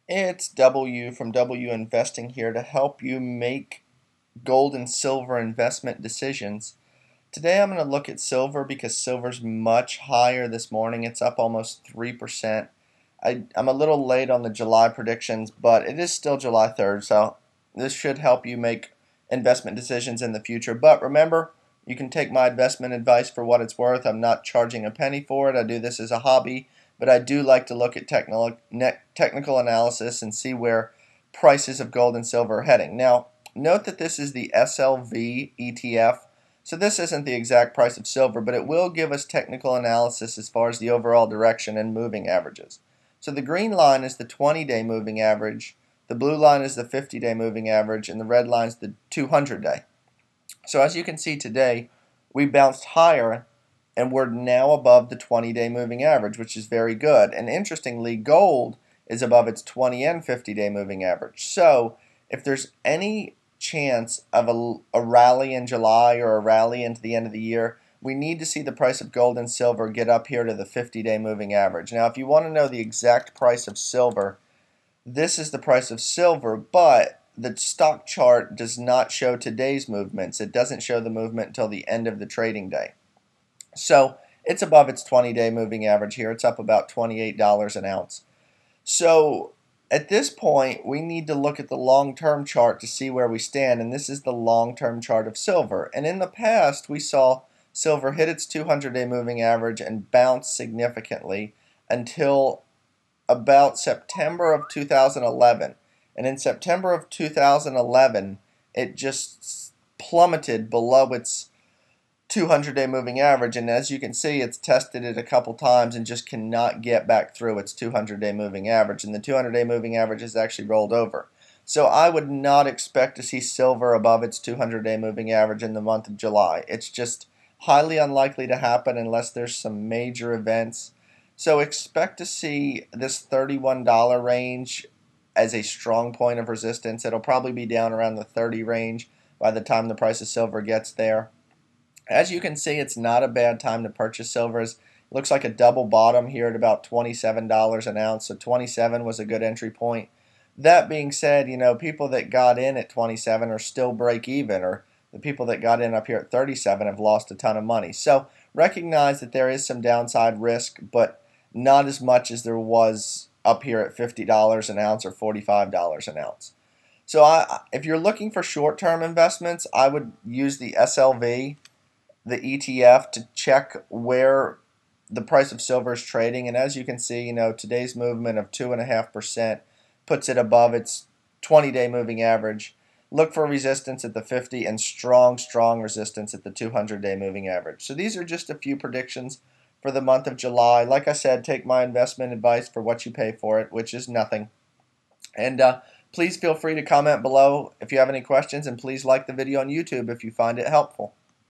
It's W from W Investing here to help you make gold and silver investment decisions. Today I'm going to look at silver because silver's much higher this morning. It's up almost 3%. I'm a little late on the July predictions, but it is still July 3rd, so this should help you make investment decisions in the future. But remember, you can take my investment advice for what it's worth. I'm not charging a penny for it. I do this as a hobby, but I do like to look at technical analysis and see where prices of gold and silver are heading. Now, note that this is the SLV ETF, so this isn't the exact price of silver, but it will give us technical analysis as far as the overall direction and moving averages. So the green line is the 20-day moving average, the blue line is the 50-day moving average, and the red line is the 200-day. So as you can see today, we bounced higher and we're now above the 20-day moving average, which is very good. And interestingly, gold is above its 20 and 50-day moving average. So if there's any chance of a rally in July or a rally into the end of the year, we need to see the price of gold and silver get up here to the 50-day moving average. Now, if you want to know the exact price of silver, this is the price of silver, but the stock chart does not show today's movements. It doesn't show the movement until the end of the trading day. So it's above its 20-day moving average here. It's up about $28 an ounce. So at this point, we need to look at the long-term chart to see where we stand, and this is the long-term chart of silver. And in the past, we saw silver hit its 200-day moving average and bounce significantly until about September of 2011. And in September of 2011, it just plummeted below its 200-day moving average, and as you can see, it's tested it a couple times and just cannot get back through its 200-day moving average, and the 200-day moving average has actually rolled over. So I would not expect to see silver above its 200-day moving average in the month of July. It's just highly unlikely to happen unless there's some major events. So expect to see this $31 range as a strong point of resistance. It'll probably be down around the 30 range by the time the price of silver gets there. As you can see, it's not a bad time to purchase silver. It looks like a double bottom here at about $27 an ounce, so 27 was a good entry point. That being said, people that got in at 27 are still break even, or the people that got in up here at 37 have lost a ton of money. So recognize that there is some downside risk, but not as much as there was up here at $50 an ounce or $45 an ounce. So if you're looking for short-term investments, I would use the SLV, the ETF, to check where the price of silver is trading. And as you can see, today's movement of 2.5% puts it above its 20-day moving average. Look for resistance at the 50 and strong resistance at the 200-day moving average. So these are just a few predictions for the month of July. Like I said, take my investment advice for what you pay for it, which is nothing. And please feel free to comment below if you have any questions, and please like the video on YouTube if you find it helpful.